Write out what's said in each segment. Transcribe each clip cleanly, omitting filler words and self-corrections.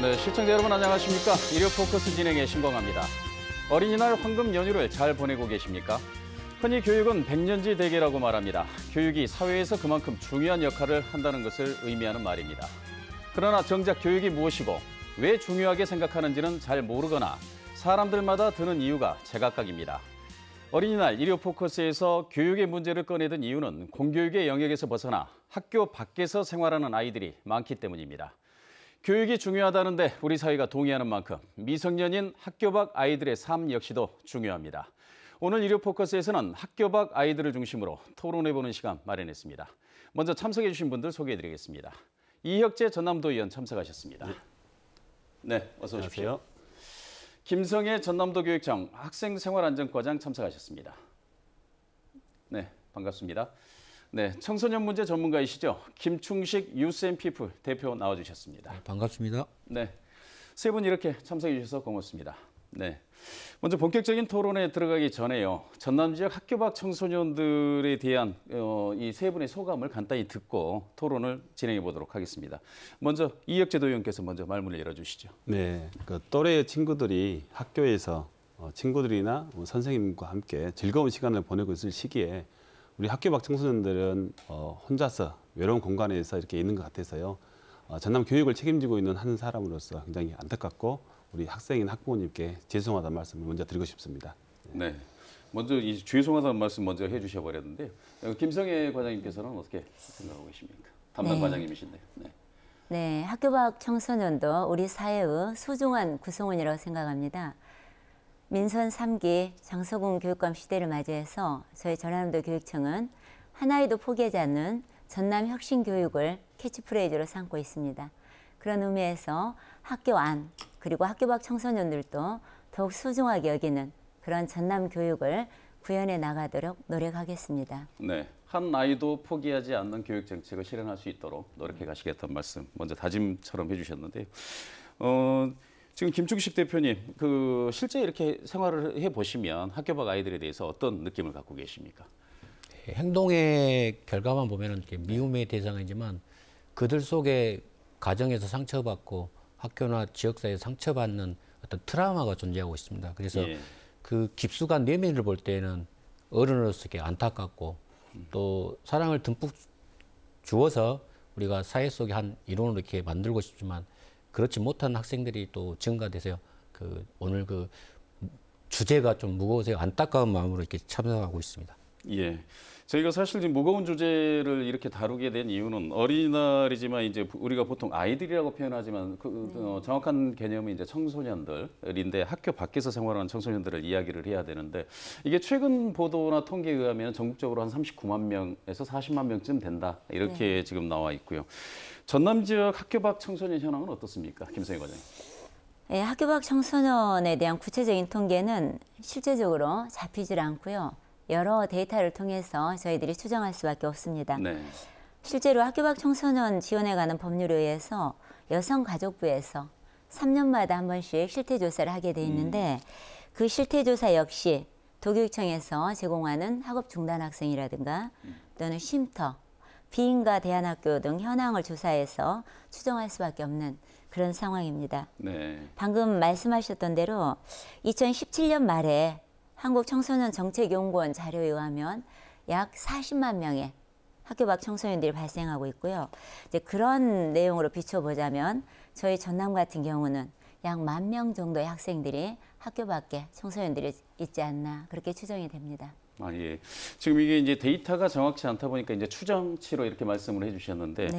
네, 시청자 여러분 안녕하십니까? 일요 포커스 진행의 신광합니다. 어린이날 황금 연휴를 잘 보내고 계십니까? 흔히 교육은 백년지 대계라고 말합니다. 교육이 사회에서 그만큼 중요한 역할을 한다는 것을 의미하는 말입니다. 그러나 정작 교육이 무엇이고 왜 중요하게 생각하는지는 잘 모르거나 사람들마다 드는 이유가 제각각입니다. 어린이날 일요 포커스에서 교육의 문제를 꺼내든 이유는 공교육의 영역에서 벗어나 학교 밖에서 생활하는 아이들이 많기 때문입니다. 교육이 중요하다는데 우리 사회가 동의하는 만큼 미성년인 학교 밖 아이들의 삶 역시도 중요합니다. 오늘 일요 포커스에서는 학교 밖 아이들을 중심으로 토론해보는 시간 마련했습니다. 먼저 참석해 주신 분들 소개해드리겠습니다. 이혁재 전남도 의원 참석하셨습니다. 네, 어서 오십시오. 안녕하세요. 김성애 전남도 교육청 학생생활안전과장 참석하셨습니다. 네, 반갑습니다. 네, 청소년 문제 전문가이시죠. 김충식 유스앤피플 대표 나와주셨습니다. 네, 반갑습니다. 네, 세 분 이렇게 참석해 주셔서 고맙습니다. 네, 먼저 본격적인 토론에 들어가기 전에요. 전남 지역 학교 밖 청소년들에 대한 이 세 분의 소감을 간단히 듣고 토론을 진행해 보도록 하겠습니다. 먼저 이혁재 도의원께서 먼저 말문을 열어주시죠. 네, 그 또래 친구들이 학교에서 친구들이나 선생님과 함께 즐거운 시간을 보내고 있을 시기에 우리 학교 밖 청소년들은 혼자서 외로운 공간에서 이렇게 있는 것 같아서요. 전남 교육을 책임지고 있는 한 사람으로서 굉장히 안타깝고 우리 학생인 학부모님께 죄송하다는 말씀을 먼저 드리고 싶습니다. 네, 먼저 이 죄송하다는 말씀 먼저 해주셔 버렸는데요. 김성애 과장님께서는 어떻게 생각하고 계십니까? 담당 과장님이신데. 네. 네, 학교 밖 청소년도 우리 사회의 소중한 구성원이라고 생각합니다. 민선 3기 장서궁 교육감 시대를 맞이해서 저희 전남도 교육청은 한 아이도 포기하지 않는 전남 혁신 교육을 캐치프레이즈로 삼고 있습니다. 그런 의미에서 학교 안 그리고 학교 밖 청소년들도 더욱 소중하게 여기는 그런 전남 교육을 구현해 나가도록 노력하겠습니다. 네, 한 아이도 포기하지 않는 교육 정책을 실현할 수 있도록 노력해 가시겠다는 말씀 먼저 다짐처럼 해주셨는데요. 지금 김충식 대표님, 실제 이렇게 생활을 해 보시면 학교 밖 아이들에 대해서 어떤 느낌을 갖고 계십니까? 행동의 결과만 보면은 미움의 대상이지만 그들 속에 가정에서 상처받고 학교나 지역사회에서 상처받는 어떤 트라우마가 존재하고 있습니다. 그래서 그 깊숙한 내면을 볼 때는 어른으로서 안타깝고 또 사랑을 듬뿍 주어서 우리가 사회 속의 한 일원으로 이렇게 만들고 싶지만 그렇지 못한 학생들이 또 증가돼서요. 오늘 주제가 좀 무거워서 안타까운 마음으로 이렇게 참석하고 있습니다. 예. 저희가 사실 지금 무거운 주제를 이렇게 다루게 된 이유는 어린이날이지만 이제 우리가 보통 아이들이라고 표현하지만 정확한 개념은 이제 청소년들인데 학교 밖에서 생활하는 청소년들을 이야기를 해야 되는데 이게 최근 보도나 통계에 의하면 전국적으로 한 39만 명에서 40만 명쯤 된다. 이렇게 지금 나와 있고요. 전남 지역 학교 밖 청소년 현황은 어떻습니까? 김성애 과장님. 네, 학교 밖 청소년에 대한 구체적인 통계는 실제적으로 잡히질 않고요. 여러 데이터를 통해서 저희들이 추정할 수밖에 없습니다. 네. 실제로 학교 밖 청소년 지원에 관한 법률에 의해서 여성가족부에서 3년마다 한 번씩 실태조사를 하게 돼 있는데 그 실태조사 역시 도교육청에서 제공하는 학업 중단 학생이라든가 또는 쉼터, 비인가 대안학교 등 현황을 조사해서 추정할 수밖에 없는 그런 상황입니다. 네. 방금 말씀하셨던 대로 2017년 말에 한국청소년정책연구원 자료에 의하면 약 40만 명의 학교 밖 청소년들이 발생하고 있고요. 이제 그런 내용으로 비춰보자면 저희 전남 같은 경우는 약 10,000명 정도의 학생들이 학교 밖에 청소년들이 있지 않나 그렇게 추정이 됩니다. 아, 예. 지금 이게 이제 데이터가 정확치 않다 보니까 이제 추정치로 이렇게 말씀을 해주셨는데,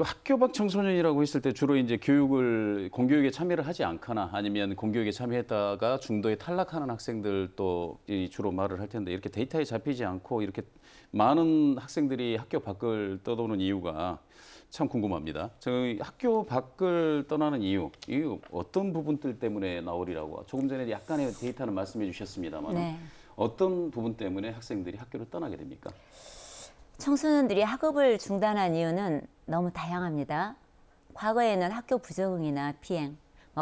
학교 밖 청소년이라고 했을 때 주로 이제 공교육에 참여를 하지 않거나 아니면 공교육에 참여했다가 중도에 탈락하는 학생들도 주로 말을 할 텐데 이렇게 데이터에 잡히지 않고 이렇게 많은 학생들이 학교 밖을 떠도는 이유가 참 궁금합니다. 저희 학교 밖을 떠나는 이유 어떤 부분들 때문에 나오리라고 조금 전에 약간의 데이터는 말씀해 주셨습니다만 어떤 부분 때문에 학생들이 학교를 떠나게 됩니까? 청소년들이 학업을 중단한 이유는 너무 다양합니다. 과거에는 학교 부적응이나 피행,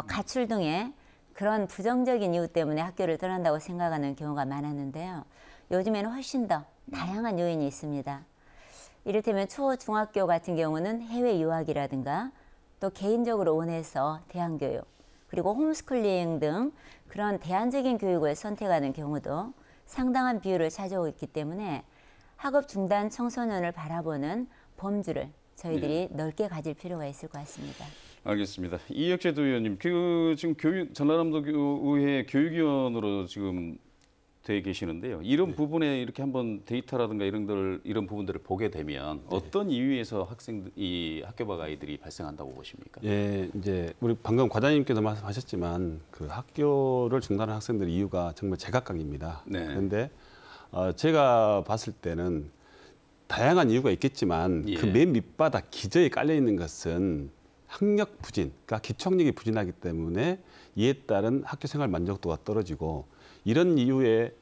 가출 등의 그런 부정적인 이유 때문에 학교를 떠난다고 생각하는 경우가 많았는데요. 요즘에는 훨씬 더 다양한 요인이 있습니다. 이를테면 초, 중학교 같은 경우는 해외 유학이라든가 또 개인적으로 원해서 대안교육, 그리고 홈스쿨링 등 그런 대안적인 교육을 선택하는 경우도 상당한 비율을 차지하고 있기 때문에 학업 중단 청소년을 바라보는 범주를 저희들이 넓게 가질 필요가 있을 것 같습니다. 알겠습니다. 이혁재 도의원님, 지금 전라남도 의회 교육위원으로 지금 돼 계시는데요. 이런 부분에 이렇게 한번 데이터라든가 이런 부분들을 보게 되면 어떤 이유에서 이 학교 밖 아이들이 발생한다고 보십니까? 예, 이제 우리 방금 과장님께서 말씀하셨지만 그 학교를 중단한 학생들의 이유가 정말 제각각입니다. 네. 그런데 제가 봤을 때는 다양한 이유가 있겠지만 예. 그 맨 밑바닥 기저에 깔려 있는 것은 학력 부진, 그러니까 기초학력이 부진하기 때문에 이에 따른 학교 생활 만족도가 떨어지고 이런 이유에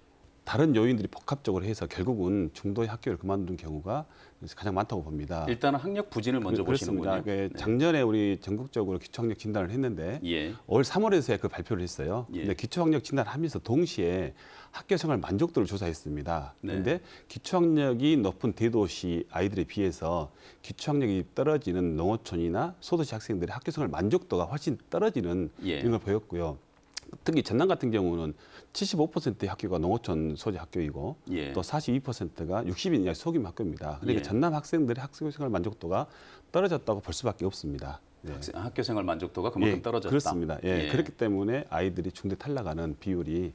다른 요인들이 복합적으로 해서 결국은 중도의 학교를 그만둔 경우가 가장 많다고 봅니다. 일단은 학력 부진을 먼저 보시는군요. 네. 작년에 우리 전국적으로 기초학력 진단을 했는데 예. 올 3월에 그 발표를 했어요. 예. 근데 기초학력 진단하면서 동시에 학교 생활 만족도를 조사했습니다. 네. 그런데 기초학력이 높은 대도시 아이들에 비해서 기초학력이 떨어지는 농어촌이나 소도시 학생들의 학교 생활 만족도가 훨씬 떨어지는 예. 이런 걸 보였고요. 특히 전남 같은 경우는 75%의 학교가 농어촌 소재 학교이고 예. 또 42%가 60인 이하 소규모 학교입니다. 그러니까 예. 전남 학생들의 학교 생활 만족도가 떨어졌다고 볼 수밖에 없습니다. 네. 학교 생활 만족도가 그만큼 예, 떨어졌다. 그렇습니다. 예, 예. 그렇기 때문에 아이들이 중대 탈락하는 비율이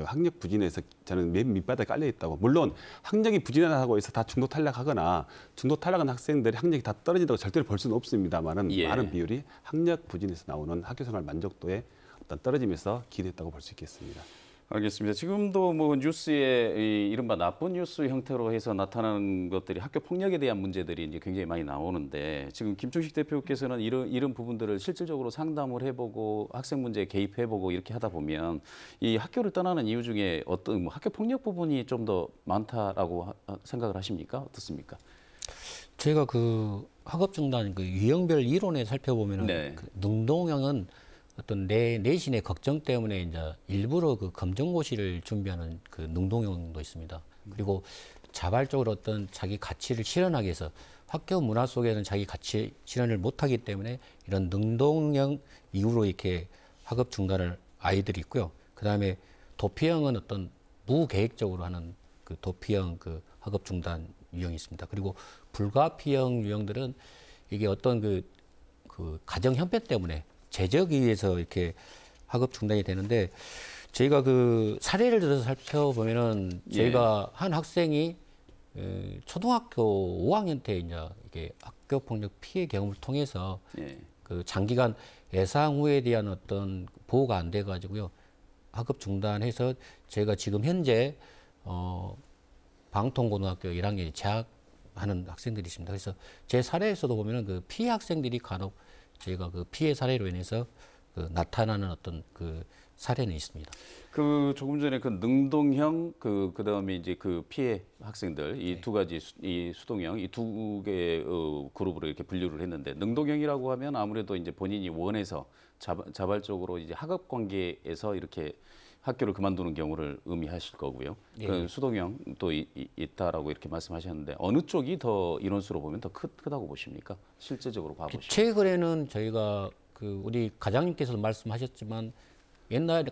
학력 부진에서 저는 맨 밑바닥에 깔려 있다고. 물론 학력이 부진하다고 해서 다 중도 탈락하거나 중도 탈락한 학생들의 학력이 다 떨어진다고 절대로 볼 수는 없습니다만은 예. 많은 비율이 학력 부진에서 나오는 학교 생활 만족도에 어떤 떨어짐에서 기인했다고 볼 수 있겠습니다. 알겠습니다. 지금도 뭐 뉴스에 이 이른바 나쁜 뉴스 형태로 해서 나타나는 것들이 학교 폭력에 대한 문제들이 이제 굉장히 많이 나오는데 지금 김충식 대표께서는 이런 부분들을 실질적으로 상담을 해보고 학생 문제에 개입해보고 이렇게 하다 보면 이 학교를 떠나는 이유 중에 어떤 학교 폭력 부분이 좀 더 많다라고 생각을 하십니까? 어떻습니까? 제가 그 학업 중단 그 유형별 이론에 살펴보면은 네. 그 능동형은 어떤 내신의 걱정 때문에 이제 일부러 그 검정고시를 준비하는 그 능동형도 있습니다. 그리고 자발적으로 어떤 자기 가치를 실현하기 위해서 학교 문화 속에는 자기 가치 실현을 못하기 때문에 이런 능동형 이후로 이렇게 학업 중단을 아이들이 있고요. 그 다음에 도피형은 어떤 무계획적으로 하는 그 도피형 그 학업 중단 유형이 있습니다. 그리고 불가피형 유형들은 이게 어떤 그 가정 형편 때문에 재적에 의해서 이렇게 학업 중단이 되는데 저희가 그 사례를 들어서 살펴보면은 저희가 한 학생이 초등학교 5학년 때 이제 이게 학교 폭력 피해 경험을 통해서 그 장기간 예상 후에 대한 어떤 보호가 안 돼 가지고요. 학업 중단해서 제가 지금 현재 방통고등학교 1학년에 재학하는 학생들이 있습니다. 그래서 제 사례에서도 보면은 그 피해 학생들이 간혹 저희가 그 피해 사례로 인해서 그 나타나는 어떤 그 사례는 있습니다. 그 조금 전에 그 능동형 그다음에 이제 그 피해 학생들 이 두 가지 이 수동형 이 두 개의 그룹으로 이렇게 분류를 했는데 능동형이라고 하면 아무래도 이제 본인이 원해서 자발적으로 이제 학업 관계에서 이렇게 학교를 그만두는 경우를 의미하실 거고요. 예. 그 수동형 또 있다라고 이렇게 말씀하셨는데 어느 쪽이 더 인원수로 보면 더 크다고 보십니까? 실제적으로 봐보시면. 최근에는 저희가 그 우리 과장님께서도 말씀하셨지만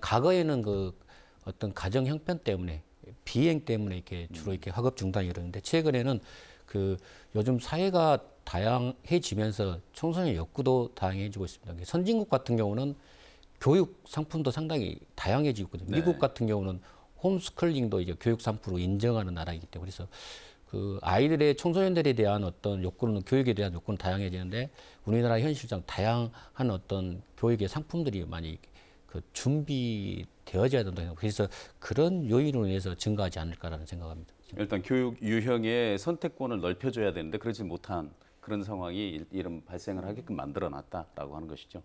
과거에는 그 어떤 가정 형편 때문에 비행 때문에 이렇게 주로 이렇게 학업 중단이 이러는데 최근에는 그 요즘 사회가 다양해지면서 청소년 욕구도 다양해지고 있습니다. 선진국 같은 경우는 교육 상품도 상당히 다양해지고 있거든요. 미국 같은 경우는 홈스쿨링도 이제 교육 상품으로 인정하는 나라이기 때문에 그래서 그 아이들의 청소년들에 대한 어떤 욕구는 교육에 대한 욕구는 다양해지는데 우리나라 현실상 다양한 어떤 교육의 상품들이 많이 그 준비되어져야 된다. 그래서 그런 요인으로 인해서 증가하지 않을까라는 생각합니다. 일단 교육 유형의 선택권을 넓혀줘야 되는데 그러지 못한 그런 상황이 이런 발생을 하게끔 만들어놨다라고 하는 것이죠.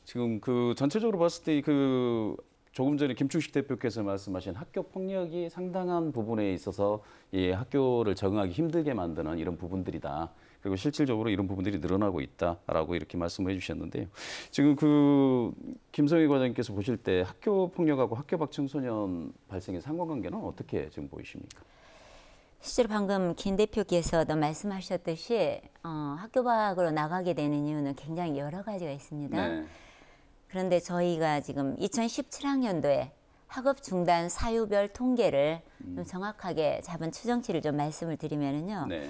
지금 그 전체적으로 봤을 때 그 조금 전에 김충식 대표께서 말씀하신 학교 폭력이 상당한 부분에 있어서 이 학교를 적응하기 힘들게 만드는 이런 부분들이다. 그리고 실질적으로 이런 부분들이 늘어나고 있다라고 이렇게 말씀을 해주셨는데요. 지금 그 김성희 과장님께서 보실 때 학교 폭력하고 학교 밖 청소년 발생의 상관관계는 어떻게 지금 보이십니까? 실제로 방금 김 대표께서도 말씀하셨듯이 학교 밖으로 나가게 되는 이유는 굉장히 여러 가지가 있습니다. 네. 그런데 저희가 지금 2017학년도에 학업 중단 사유별 통계를 좀 정확하게 잡은 추정치를 좀 말씀을 드리면은요. 네.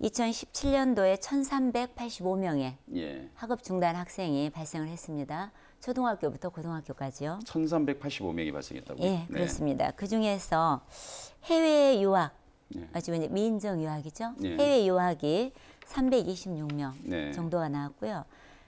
2017년도에 1,385명의 예. 학업 중단 학생이 발생을 했습니다. 초등학교부터 고등학교까지요. 1,385명이 발생했다고요? 예, 네. 그렇습니다. 그 중에서 해외 유학, 네. 지금 이제 미인정 유학이죠. 네. 해외 유학이 326명 네. 정도가 나왔고요.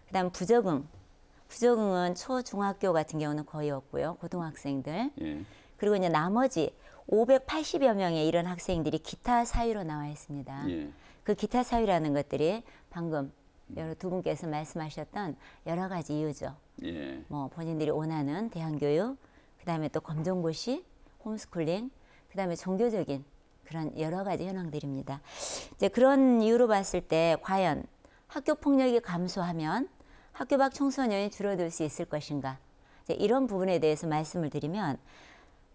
그다음 부적응은 초중학교 같은 경우는 거의 없고요. 고등학생들. 예. 그리고 이제 나머지 580여 명의 이런 학생들이 기타 사유로 나와 있습니다. 예. 그 기타 사유라는 것들이 방금 여러 두 분께서 말씀하셨던 여러 가지 이유죠. 예. 뭐 본인들이 원하는 대학교육, 그다음에 또 검정고시, 홈스쿨링, 그다음에 종교적인 그런 여러 가지 현황들입니다. 이제 그런 이유로 봤을 때 과연 학교 폭력이 감소하면 학교 밖 청소년이 줄어들 수 있을 것인가? 이제 이런 부분에 대해서 말씀을 드리면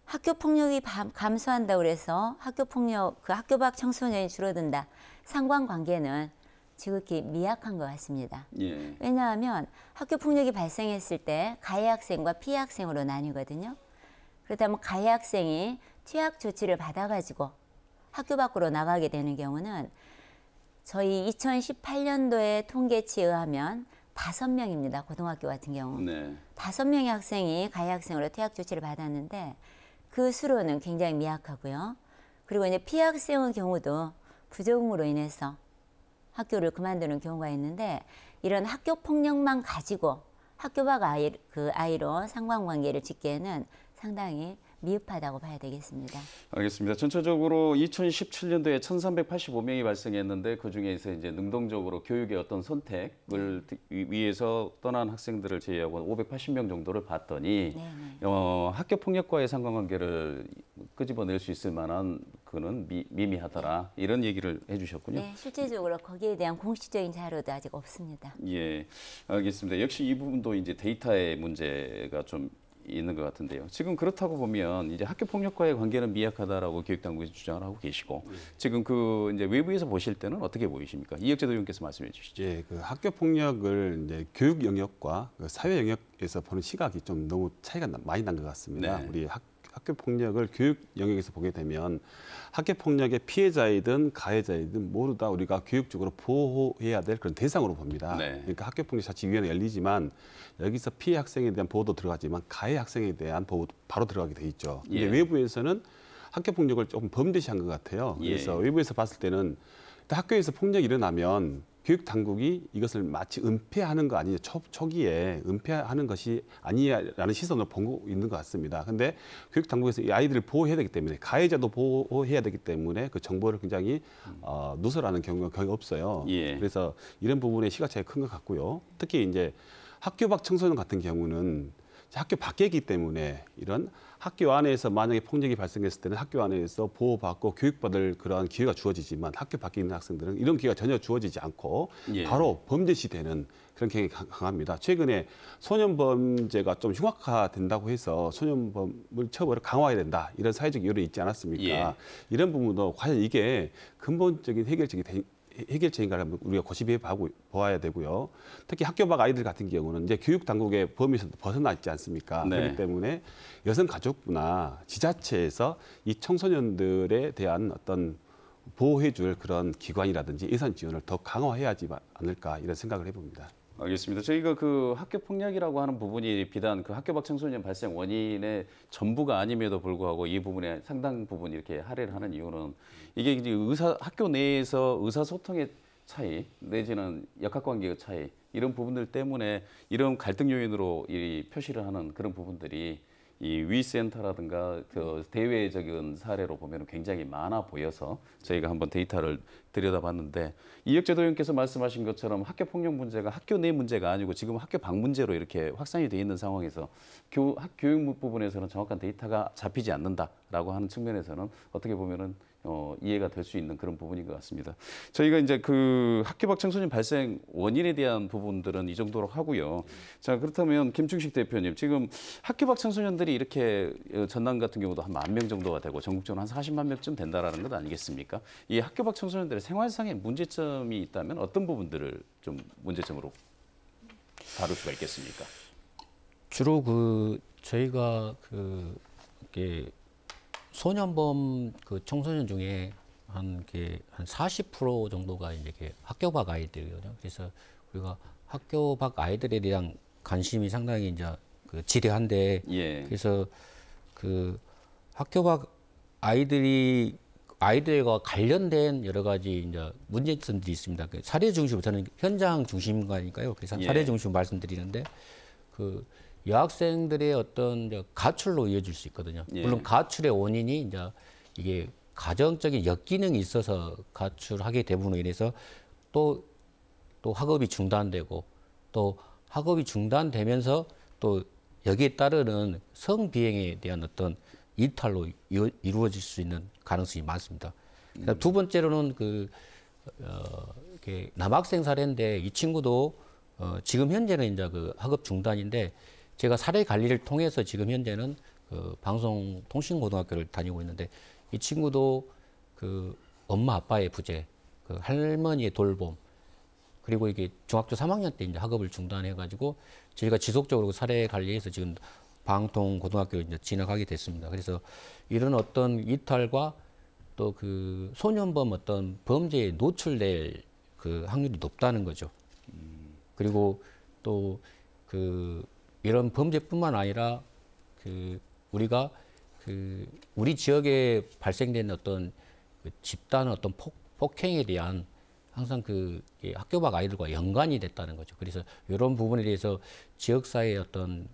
학교 폭력이 감소한다고 해서 학교 밖 청소년이 줄어든다. 상관관계는 지극히 미약한 것 같습니다. 예. 왜냐하면 학교 폭력이 발생했을 때 가해 학생과 피해 학생으로 나뉘거든요. 그렇다면 가해 학생이 퇴학 조치를 받아가지고 학교 밖으로 나가게 되는 경우는 저희 2018년도의 통계치에 의하면 5명입니다. 고등학교 같은 경우. 네. 5명의 학생이 가해 학생으로 퇴학 조치를 받았는데 그 수로는 굉장히 미약하고요. 그리고 이제 피해 학생의 경우도 부적응으로 인해서 학교를 그만두는 경우가 있는데 이런 학교 폭력만 가지고 학교 밖 아이로 상관관계를 짓기에는 상당히 미흡하다고 봐야 되겠습니다. 알겠습니다. 전체적으로 2017년도에 1,385명이 발생했는데 그중에서 이제 능동적으로 교육의 어떤 선택을 위해서 떠난 학생들을 제외하고 580명 정도를 봤더니 학교 폭력과의 상관관계를 끄집어낼 수 있을 만한 그는 미미하더라 이런 얘기를 해주셨군요. 네, 실질적으로 거기에 대한 공식적인 자료도 아직 없습니다. 예, 알겠습니다. 역시 이 부분도 이제 데이터의 문제가 좀 있는 것 같은데요. 지금 그렇다고 보면 이제 학교 폭력과의 관계는 미약하다라고 교육당국에서 주장을 하고 계시고 지금 그 이제 외부에서 보실 때는 어떻게 보이십니까? 이혁재 도의원께서 말씀해 주시죠. 예, 그 학교 폭력을 이제 교육 영역과 그 사회 영역에서 보는 시각이 좀 너무 차이가 많이 난 것 같습니다. 네. 우리 학교 폭력을 교육 영역에서 보게 되면 학교 폭력의 피해자이든 가해자이든 모두 다 우리가 교육적으로 보호해야 될 그런 대상으로 봅니다. 네. 그러니까 학교폭력자치위원회 열리지만 여기서 피해 학생에 대한 보호도 들어가지만 가해 학생에 대한 보호도 바로 들어가게 돼 있죠. 근데 예. 외부에서는 학교 폭력을 조금 범죄시한 것 같아요. 그래서 예. 외부에서 봤을 때는 학교에서 폭력이 일어나면 교육 당국이 이것을 마치 은폐하는 거 아니냐, 초기에 은폐하는 것이 아니냐라는 시선으로 보고 있는 것 같습니다. 근데 교육 당국에서 이 아이들을 보호해야 되기 때문에 가해자도 보호해야 되기 때문에 그 정보를 굉장히 누설하는 경우가 거의 없어요. 예. 그래서 이런 부분에 시각 차이가 큰 것 같고요. 특히 이제 학교 밖 청소년 같은 경우는 학교 밖이기 때문에 이런 학교 안에서 만약에 폭력이 발생했을 때는 학교 안에서 보호받고 교육받을 그러한 기회가 주어지지만 학교 밖에 있는 학생들은 이런 기회가 전혀 주어지지 않고 예. 바로 범죄시되는 그런 경향이 강합니다. 최근에 소년범죄가 좀 흉악화된다고 해서 소년범을 처벌을 강화해야 된다. 이런 사회적 여론이 있지 않았습니까? 예. 이런 부분도 과연 이게 근본적인 해결책인가를 우리가 고심해 보아야 되고요. 특히 학교 밖 아이들 같은 경우는 이제 교육 당국의 범위에서 벗어나 있지 않습니까? 네. 그렇기 때문에 여성가족부나 지자체에서 이 청소년들에 대한 어떤 보호해줄 그런 기관이라든지 예산 지원을 더 강화해야 하지 않을까 이런 생각을 해봅니다. 알겠습니다. 저희가 그 학교 폭력이라고 하는 부분이 비단 그 학교 밖 청소년 발생 원인의 전부가 아님에도 불구하고 이 부분에 상당 부분 이렇게 할애를 하는 이유는 이게 이제 학교 내에서 의사소통의 차이 내지는 역학관계의 차이 이런 부분들 때문에 이런 갈등 요인으로 이 표시를 하는 그런 부분들이 이 위센터라든가 그 대외적인 사례로 보면 굉장히 많아 보여서 저희가 한번 데이터를 들여다봤는데 이혁재 도의원께서 말씀하신 것처럼 학교 폭력 문제가 학교 내 문제가 아니고 지금 학교 밖 문제로 이렇게 확산이 돼 있는 상황에서 교육 부분에서는 정확한 데이터가 잡히지 않는다라고 하는 측면에서는 어떻게 보면은 이해가 될 수 있는 그런 부분인 것 같습니다. 저희가 이제 그 학교 밖 청소년 발생 원인에 대한 부분들은 이 정도로 하고요. 자, 그렇다면 김충식 대표님, 지금 학교 밖 청소년들이 이렇게 전남 같은 경우도 한 10,000명 정도가 되고 전국적으로 한 40만 명쯤 된다라는 것 아니겠습니까? 이 학교 밖 청소년들의 생활상의 문제점이 있다면 어떤 부분들을 좀 문제점으로 다룰 수가 있겠습니까? 주로 저희가 이게 소년범 청소년 중에 한 40% 정도가 이제 학교 밖 아이들이거든요. 그래서 우리가 학교 밖 아이들에 대한 관심이 상당히 이제 지대한데, 예. 그래서 학교 밖 아이들과 관련된 여러 가지 이제 문제점들이 있습니다. 사례 중심, 저는 현장 중심가니까요. 그래서 예. 사례 중심 말씀드리는데, 여학생들의 어떤 가출로 이어질 수 있거든요. 예. 물론 가출의 원인이 이제 이게 가정적인 역기능이 있어서 가출하게 되므로 인해서 또 학업이 중단되고, 또 학업이 중단되면서 또 여기에 따르는 성비행에 대한 어떤 이탈로 이루어질 수 있는 가능성이 많습니다. 두 번째로는 이렇게 남학생 사례인데, 이 친구도 지금 현재는 이제 학업 중단인데, 제가 사례 관리를 통해서 지금 현재는 방송통신고등학교를 다니고 있는데, 이 친구도 엄마 아빠의 부재, 할머니의 돌봄, 그리고 이게 중학교 3학년 때 이제 학업을 중단해가지고 저희가 지속적으로 사례 관리해서 지금 방통고등학교로 이제 진학하게 됐습니다. 그래서 이런 어떤 이탈과 또 소년범 어떤 범죄에 노출될 확률이 높다는 거죠. 그리고 또 이런 범죄뿐만 아니라 우리가 우리 지역에 발생된 어떤 집단 어떤 폭행에 대한 항상 학교 밖 아이들과 연관이 됐다는 거죠. 그래서 이런 부분에 대해서 지역사회의 어떤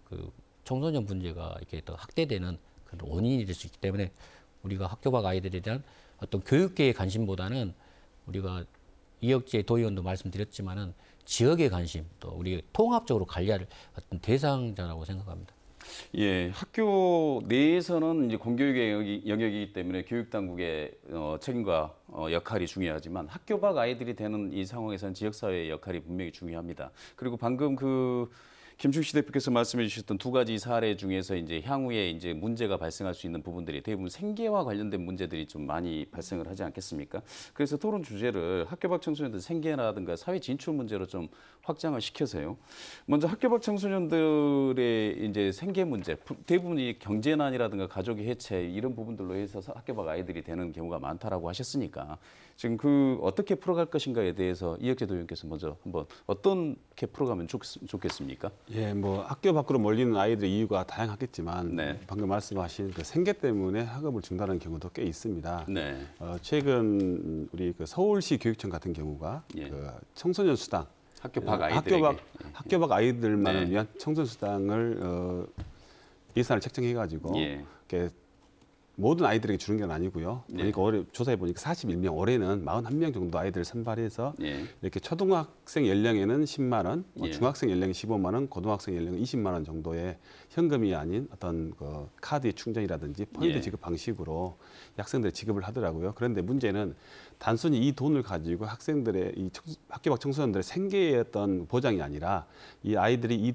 청소년 문제가 이렇게 더 확대되는 그런 원인이 될 수 있기 때문에 우리가 학교 밖 아이들에 대한 어떤 교육계의 관심보다는 우리가 이혁재 도의원도 말씀드렸지만은 지역의 관심, 또 우리 통합적으로 관리할 어떤 대상자라고 생각합니다. 예, 학교 내에서는 이제 공교육의 영역이기 때문에 교육 당국의 책임과 역할이 중요하지만 학교 밖 아이들이 되는 이 상황에서는 지역사회의 역할이 분명히 중요합니다. 그리고 방금 김충식 대표께서 말씀해 주셨던 두 가지 사례 중에서 이제 향후에 이제 문제가 발생할 수 있는 부분들이 대부분 생계와 관련된 문제들이 좀 많이 발생을 하지 않겠습니까? 그래서 토론 주제를 학교 밖 청소년들 생계라든가 사회 진출 문제로 좀 확장을 시켜서요. 먼저 학교 밖 청소년들의 이제 생계 문제, 대부분이 경제난이라든가 가족의 해체 이런 부분들로 해서 학교 밖 아이들이 되는 경우가 많다라고 하셨으니까 지금 어떻게 풀어갈 것인가에 대해서 이혁재 도의원께서 먼저 한번 어떻게 풀어가면 좋겠습니까? 예, 뭐 학교 밖으로 몰리는 아이들의 이유가 다양하겠지만 네. 방금 말씀하신 생계 때문에 학업을 중단하는 경우도 꽤 있습니다. 네. 최근 우리 서울시 교육청 같은 경우가 예. 청소년 수당, 학교 밖 아이들에게 학교 밖 아이들만을 네. 위한 청소년 수당을 예산을 책정해가지고 예. 이렇게 모든 아이들에게 주는 건 아니고요. 네. 그러니까 올해 조사해 보니까 41명, 올해는 41명 정도 아이들을 선발해서 예. 이렇게 초등학생 연령에는 10만 원, 예. 중학생 연령이 15만 원, 고등학생 연령은 20만 원 정도의 현금이 아닌 어떤 카드의 충전이라든지 펀드 예. 지급 방식으로 학생들이 지급을 하더라고요. 그런데 문제는 단순히 이 돈을 가지고 학생들의 이 학교 밖 청소년들의 생계의 어떤 보장이 아니라 이 아이들이 이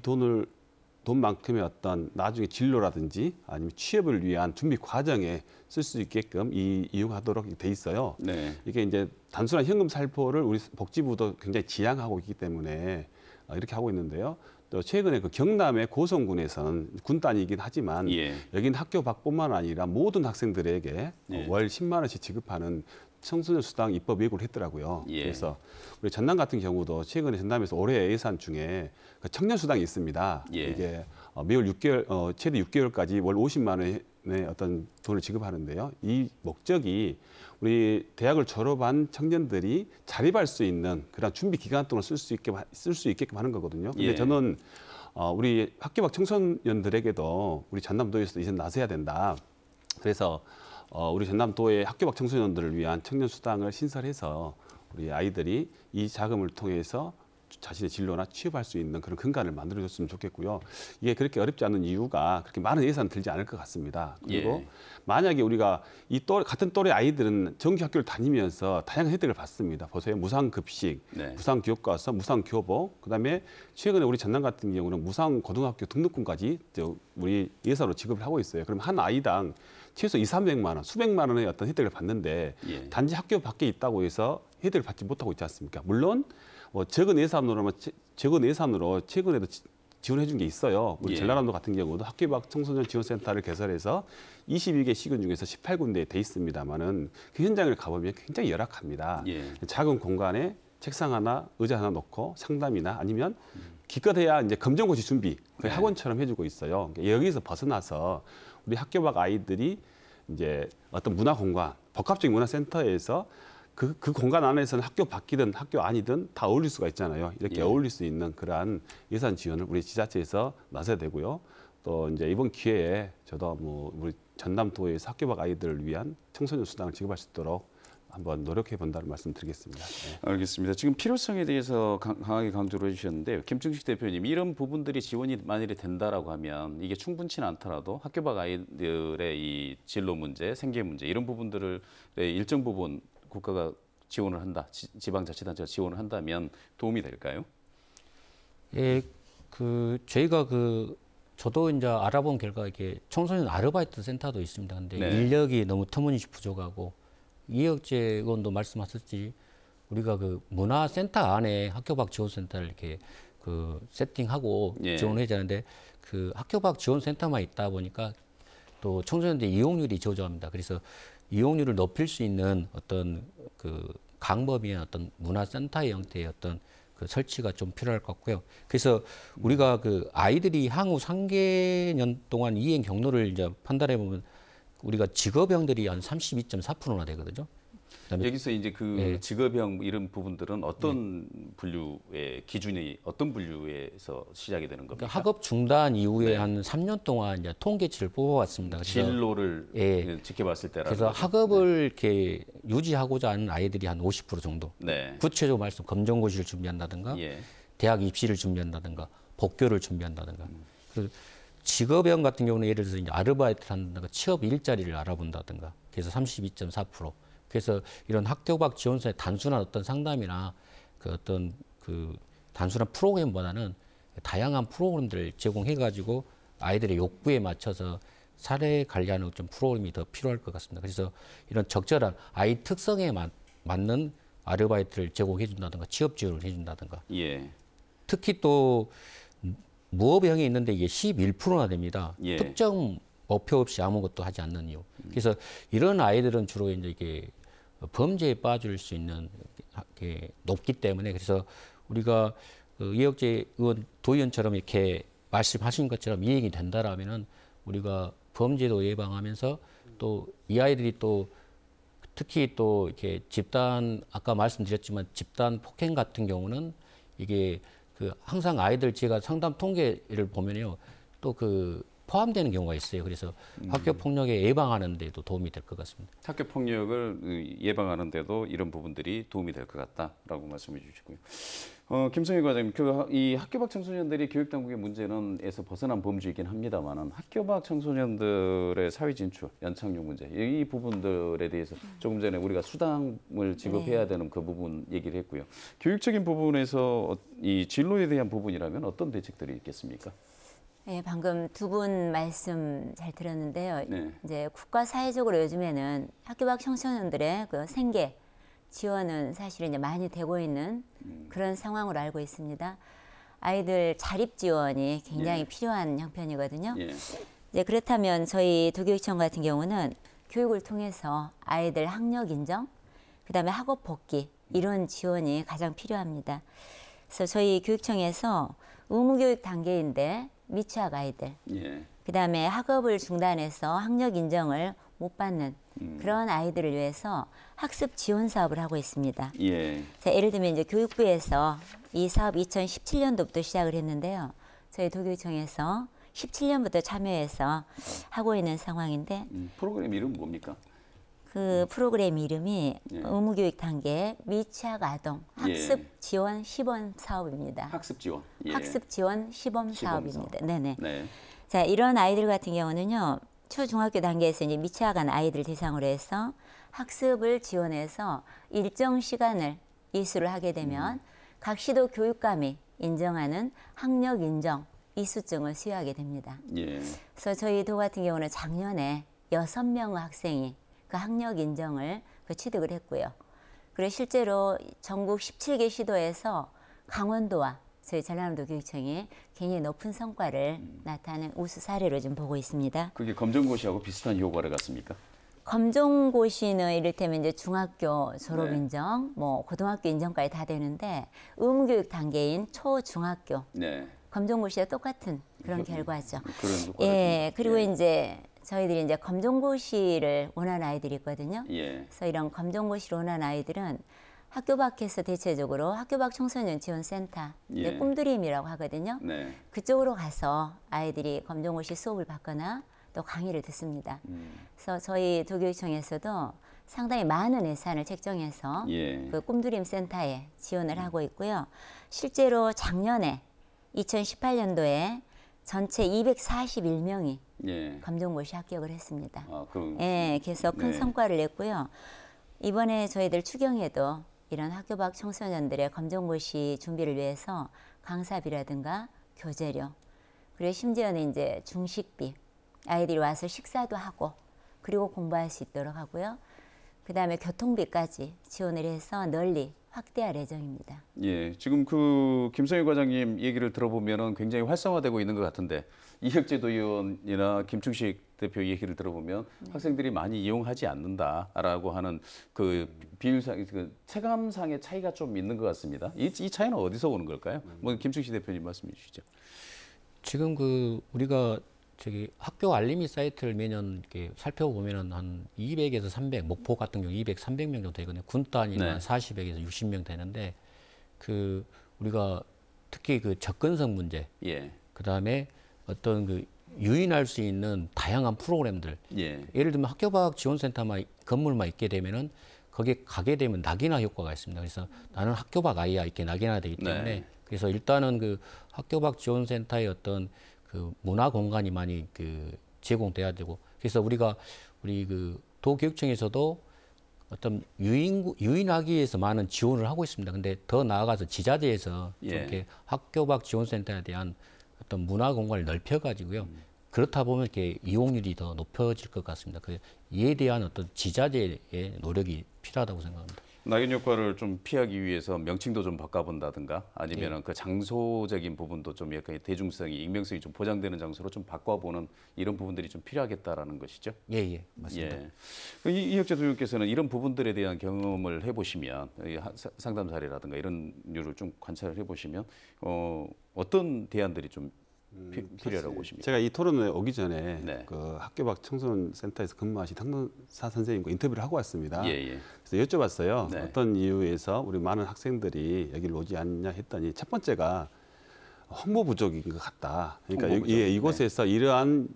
돈만큼의 어떤 나중에 진로라든지 아니면 취업을 위한 준비 과정에 쓸 수 있게끔 이용하도록 돼 있어요. 네. 이게 이제 단순한 현금 살포를 우리 복지부도 굉장히 지향하고 있기 때문에 이렇게 하고 있는데요. 또 최근에 경남의 고성군에서는 군 단위이긴 하지만 예. 여기는 학교 밖뿐만 아니라 모든 학생들에게 예. 월 10만 원씩 지급하는 청소년 수당 입법 예고를 했더라고요. 예. 그래서 우리 전남 같은 경우도 최근에 전남에서 올해 예산 중에 청년 수당이 있습니다. 예. 이게 매월 6개월, 최대 6개월까지 월 50만 원의 어떤 돈을 지급하는데요. 이 목적이 우리 대학을 졸업한 청년들이 자립할 수 있는 그런 준비 기간 동안 쓸 수 있게끔 하는 거거든요. 근데 예. 저는 우리 학교 밖 청소년들에게도 우리 전남도에서 이제 나서야 된다. 그래서 우리 전남도의 학교 밖 청소년들을 위한 청년 수당을 신설해서 우리 아이들이 이 자금을 통해서 자신의 진로나 취업할 수 있는 그런 근간을 만들어줬으면 좋겠고요. 이게 그렇게 어렵지 않은 이유가 그렇게 많은 예산 들지 않을 것 같습니다. 그리고 만약에 우리가 같은 또래 아이들은 정규 학교를 다니면서 다양한 혜택을 받습니다. 보세요. 무상급식, 무상교과서, 무상교복, 그다음에 최근에 우리 전남 같은 경우는 무상고등학교 등록금까지 우리 예산으로 지급을 하고 있어요. 그럼 한 아이당 최소 200~300만 원, 수백만 원의 어떤 혜택을 받는데 단지 학교 밖에 있다고 해서 혜택을 받지 못하고 있지 않습니까? 물론 적은 예산으로 최근에도 지원해 준 게 있어요. 우리 전라남도 같은 경우도 학교 밖 청소년 지원센터를 개설해서 22개 시군 중에서 18군데에 돼 있습니다만은 그 현장을 가보면 굉장히 열악합니다. 작은 공간에 책상 하나, 의자 하나 놓고 상담이나 아니면 기껏해야 이제 검정고시 준비, 그 학원처럼 해주고 있어요. 여기서 벗어나서 우리 학교 밖 아이들이 이제 어떤 문화 공간, 복합적인 문화센터에서 그 공간 안에서는 학교 밖이든 학교 아니든 다 어울릴 수가 있잖아요. 이렇게 어울릴 수 있는 그러한 예산 지원을 우리 지자체에서 나서야 되고요. 또 이제 이번 기회에 저도 우리 전남도에서 학교 밖 아이들을 위한 청소년 수당을 지급할 수 있도록 한번 노력해 본다는 말씀드리겠습니다. 알겠습니다. 지금 필요성에 대해서 강하게 강조를 해주셨는데요. 김충식 대표님, 이런 부분들이 지원이 만일에 된다라고 하면 이게 충분치는 않더라도 학교 밖 아이들의 이 진로 문제, 생계 문제 이런 부분들을 일정 부분 국가가 지원을 한다, 지방자치단체가 지원을 한다면 도움이 될까요? 예, 저희가 저도 이제 알아본 결과 이게 청소년 아르바이트 센터도 있습니다. 근데 인력이 너무 터무니없이 부족하고 이혁재 의원도 말씀하셨지 우리가 문화센터 안에 학교 밖 지원센터를 이렇게 세팅하고 지원해야 되는데 학교 밖 지원센터만 있다 보니까 또 청소년들 이용률이 저조합니다. 그래서 이용률을 높일 수 있는 어떤 강법이나 어떤 문화센터의 형태의 어떤 설치가 좀 필요할 것 같고요. 그래서 우리가 아이들이 향후 3개년 동안 이행 경로를 이제 판단해 보면 우리가 직업형들이 한 32.4%나 되거든요. 여기서 이제 직업형 이런 부분들은 어떤 분류의 기준이 어떤 분류에서 시작이 되는 겁니까? 학업 중단 이후에 한 3년 동안 이제 통계치를 뽑아왔습니다. 진로를 지켜봤을 때라는 그래서 거죠. 학업을 이렇게 유지하고자 하는 아이들이 한 50% 정도. 구체적으로 말씀 검정고시를 준비한다든가, 대학 입시를 준비한다든가, 복교를 준비한다든가. 그래서 직업형 같은 경우는 예를 들어서 이제 아르바이트를 한다든가, 취업 일자리를 알아본다든가. 그래서 32.4%. 그래서 이런 학교 밖 지원서의 단순한 어떤 상담이나 단순한 프로그램보다는 다양한 프로그램들을 제공해가지고 아이들의 욕구에 맞춰서 사례 관리하는 좀 프로그램이 더 필요할 것 같습니다. 그래서 이런 적절한 아이 특성에 맞는 아르바이트를 제공해준다든가 취업 지원을 해준다든가. 특히 또 무업형이 있는데 이게 11%나 됩니다. 특정 목표 없이 아무것도 하지 않는 이유. 그래서 이런 아이들은 주로 이제 범죄에 빠질 수 있는 게 높기 때문에 그래서 우리가 이혁재 의원 도의원처럼 이렇게 말씀하신 것처럼 이행이 된다라면은 우리가 범죄도 예방하면서 또 이 아이들이 또 특히 또 이렇게 집단 아까 말씀드렸지만 집단 폭행 같은 경우는 이게 항상 아이들 제가 상담 통계를 보면요 또 포함되는 경우가 있어요. 그래서 학교 폭력에 예방하는 데도 도움이 될 것 같습니다. 학교 폭력을 예방하는 데도 이런 부분들이 도움이 될 것 같다라고 말씀해 주시고요. 김성희 과장님, 이 학교 밖 청소년들이 교육 당국의 문제는에서 벗어난 범주이긴 합니다만은 학교 밖 청소년들의 사회 진출, 연착륙 문제 이 부분들에 대해서 조금 전에 우리가 수당을 지급해야 되는 그 부분 얘기를 했고요. 교육적인 부분에서 이 진로에 대한 부분이라면 어떤 대책들이 있겠습니까? 네, 방금 두 분 말씀 잘 들었는데요. 이제 국가 사회적으로 요즘에는 학교 밖 청소년들의 생계 지원은 사실 이제 많이 되고 있는 그런 상황으로 알고 있습니다. 아이들 자립 지원이 굉장히 필요한 형편이거든요. 이제 그렇다면 저희 도교육청 같은 경우는 교육을 통해서 아이들 학력 인정, 그다음에 학업 복귀 이런 지원이 가장 필요합니다. 그래서 저희 교육청에서 의무교육 단계인데 미취학 아이들, 그다음에 학업을 중단해서 학력 인정을 못 받는 그런 아이들을 위해서 학습 지원 사업을 하고 있습니다. 자, 예를 들면 이제 교육부에서 이 사업 2017년도부터 시작을 했는데요. 저희 그 프로그램 이름이 예. 의무교육 단계 미취학 아동 학습 지원 시범 사업입니다. 학습 지원. 예. 학습 지원 시범 시범 사업입니다. 사업. 네네. 네. 자, 이런 아이들 같은 경우는요, 초중학교 단계에서 이제 미취학한 아이들 대상으로 해서 학습을 지원해서 일정 시간을 이수를 하게 되면 각 시도 교육감이 인정하는 학력 인정 이수증을 수여하게 됩니다. 예. 그래서 저희 도 같은 경우는 작년에 6명의 학생이 그 학력 인정을 취득을 했고요. 그리고 실제로 전국 17개 시도에서 강원도와 저희 전라남도 교육청이 굉장히 높은 성과를 나타낸 우수 사례로 좀 보고 있습니다. 그게 검정고시하고 비슷한 효과를 갖습니까? 검정고시는 이를테면 이제 중학교 졸업 네. 인정, 뭐 고등학교 인정까지 다 되는데 의무교육 단계인 초중학교 네. 검정고시와 똑같은 그런 결과죠. 그런 효과를 예, 좀- 그리고 예. 이제 저희들이 이제 검정고시를 원하는 아이들이 있거든요. 예. 그래서 이런 검정고시를 원하는 아이들은 학교 밖에서 대체적으로 학교 밖 청소년 지원센터, 예. 꿈드림이라고 하거든요. 네. 그쪽으로 가서 아이들이 검정고시 수업을 받거나 또 강의를 듣습니다. 그래서 저희 도교육청에서도 상당히 많은 예산을 책정해서 예. 그 꿈드림 센터에 지원을 하고 있고요. 실제로 작년에 2018년도에 전체 241명이 예. 검정고시 합격을 했습니다. 아, 그럼. 예, 그래서 큰 네. 성과를 냈고요. 이번에 저희들 추경에도 이런 학교 밖 청소년들의 검정고시 준비를 위해서 강사비라든가 교재료, 그리고 심지어는 이제 중식비, 아이들이 와서 식사도 하고 그리고 공부할 수 있도록 하고요. 그 다음에 교통비까지 지원을 해서 널리 확대할 예정입니다. 예, 지금 그 김성희 과장님 얘기를 들어보면은 굉장히 활성화되고 있는 것 같은데 이혁재 도의원이나 김충식 대표 얘기를 들어보면 학생들이 많이 이용하지 않는다라고 하는 그 비율상, 그 체감상의 차이가 좀 있는 것 같습니다. 이 차이는 어디서 오는 걸까요? 뭐 김충식 대표님 말씀해 주시죠. 지금 그 우리가 저기 학교 알림이 사이트를 매년 이렇게 살펴보면은 한 200에서 300, 목포 같은 경우 200, 300명 정도 되거든요. 군 단위는 네. 한 40에서 60명 되는데 그 우리가 특히 그 접근성 문제, 예, 그 다음에 어떤 그 유인할 수 있는 다양한 프로그램들, 예, 예를 들면 학교 밖 지원센터만 건물만 있게 되면은 거기에 가게 되면 낙인화 효과가 있습니다. 그래서 나는 학교 밖 아이야 이렇게 낙인화 되기 때문에 네. 그래서 일단은 그 학교 밖 지원센터의 어떤 그 문화 공간이 많이 그 제공돼야 되고 그래서 우리 그 도교육청에서도 어떤 유인하기 위해서 많은 지원을 하고 있습니다. 근데 더 나아가서 지자체에서 좀 예. 이렇게 학교 밖 지원센터에 대한 어떤 문화 공간을 넓혀가지고요. 그렇다 보면 이렇게 이용률이 더 높아질 것 같습니다. 그 이에 대한 어떤 지자체의 노력이 필요하다고 생각합니다. 낙인 효과를 좀 피하기 위해서 명칭도 좀 바꿔본다든가 아니면은 그 장소적인 부분도 좀 약간 대중성이, 익명성이 좀 보장되는 장소로 좀 바꿔보는 이런 부분들이 좀 필요하겠다라는 것이죠. 예, 맞습니다. 예. 이혁재 도의원께서는 이런 부분들에 대한 경험을 해보시면 이 상담 사례라든가 이런 류를 좀 관찰을 해보시면 어떤 대안들이 좀 필요하다고 보십니까? 제가 이 토론에 오기 전에 네. 그 학교 밖 청소년 센터에서 근무하신 학노사 선생님과 인터뷰를 하고 왔습니다. 예, 예. 그래서 여쭤봤어요. 네. 어떤 이유에서 우리 많은 학생들이 여기를 오지 않냐 했더니 첫 번째가 홍보 부족인 것 같다. 그러니까 홍보 부족. 이곳에서 이러한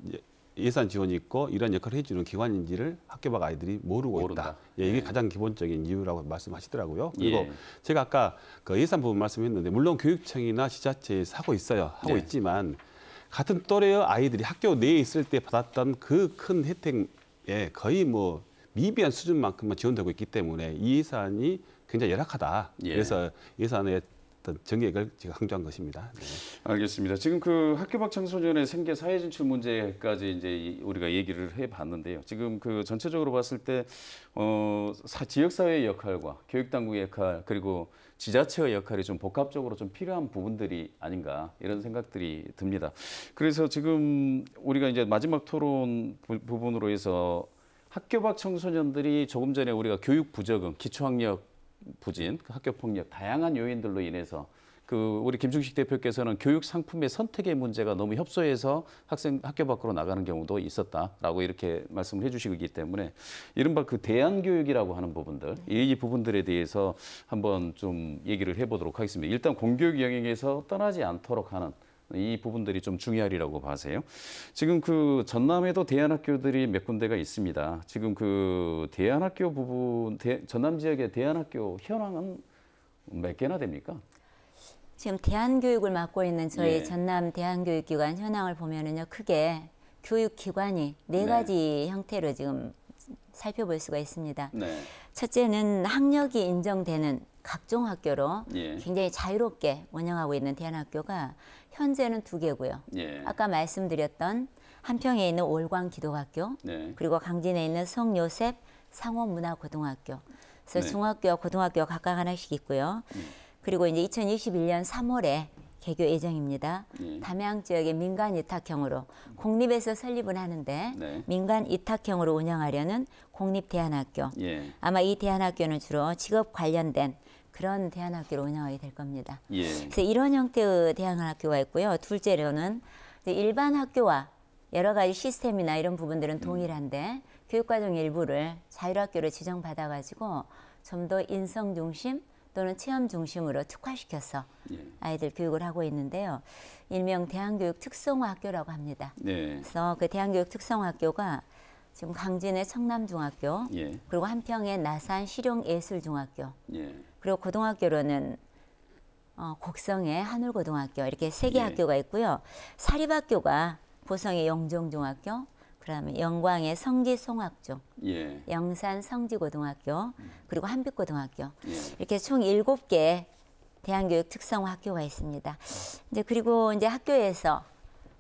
예산 지원이 있고 이런 역할을 해주는 기관인지를 학교 밖 아이들이 모르고 모른다. 있다. 예, 이게 네. 가장 기본적인 이유라고 말씀하시더라고요. 그리고 예. 제가 아까 그 예산 부분 말씀했는데 물론 교육청이나 지자체에서 하고 있어요. 하고 네. 있지만 같은 또래의 아이들이 학교 내에 있을 때 받았던 그 큰 혜택에 거의 뭐 미비한 수준만큼만 지원되고 있기 때문에 이 예산이 굉장히 열악하다. 예. 그래서 예산의 어떤 정액을 제가 강조한 것입니다. 네. 알겠습니다. 지금 그 학교 밖 청소년의 생계 사회 진출 문제까지 이제 우리가 얘기를 해봤는데요. 지금 그 전체적으로 봤을 때 지역 사회의 역할과 교육 당국의 역할 그리고 지자체의 역할이 좀 복합적으로 좀 필요한 부분들이 아닌가 이런 생각들이 듭니다. 그래서 지금 우리가 이제 마지막 토론 부분으로 해서 학교 밖 청소년들이 조금 전에 우리가 교육 부적응, 기초학력 부진, 학교 폭력 다양한 요인들로 인해서 그 우리 김충식 대표께서는 교육 상품의 선택의 문제가 너무 협소해서 학교 밖으로 나가는 경우도 있었다라고 이렇게 말씀을 해주시기 때문에 이른바 그 대안 교육이라고 하는 부분들 이 부분들에 대해서 한번 좀 얘기를 해보도록 하겠습니다. 일단 공교육 영역에서 떠나지 않도록 하는 이 부분들이 좀 중요하리라고 봐세요. 지금 그 전남에도 대안학교들이 몇 군데가 있습니다. 지금 그 대안학교 부분, 전남 지역의 대안학교 현황은 몇 개나 됩니까? 지금 대안교육을 맡고 있는 저희 예. 전남 대안교육기관 현황을 보면은요, 크게 교육기관이 네 가지 형태로 지금 살펴볼 수가 있습니다. 네. 첫째는 학력이 인정되는 각종 학교로 예. 굉장히 자유롭게 운영하고 있는 대안학교가 현재는 2개고요. 예. 아까 말씀드렸던 한평에 있는 올광기독학교, 네. 그리고 강진에 있는 성요셉 상호문화고등학교. 그래서 네. 중학교와 고등학교가 각각 하나씩 있고요. 그리고 이제 2021년 3월에 개교 예정입니다. 담양 지역의 민간 위탁형으로 공립에서 설립은 하는데 네. 민간 위탁형으로 운영하려는 공립대안학교. 예. 아마 이 대안학교는 주로 직업 관련된 그런 대안학교로 운영하게 될 겁니다. 예. 그래서 이런 형태의 대안학교가 있고요. 둘째로는 이제 일반 학교와 여러 가지 시스템이나 이런 부분들은 동일한데 교육과정 일부를 자율학교로 지정받아가지고 좀 더 인성 중심 또는 체험 중심으로 특화시켜서 아이들 교육을 하고 있는데요. 일명 대안교육 특성화학교라고 합니다. 네. 그래서 그 대안교육 특성화학교가 지금 강진의 청남중학교, 예. 그리고 한평의 나산 실용예술중학교, 예. 그리고 고등학교로는 곡성의 한울고등학교 이렇게 3개 예. 학교가 있고요. 사립학교가 보성의 영종중학교, 그다음에 영광의 성지송학중, 예. 영산 성지고등학교, 그리고 한빛고등학교 예. 이렇게 총 7개 대안교육 특성화 학교가 있습니다. 이제 그리고 이제 학교에서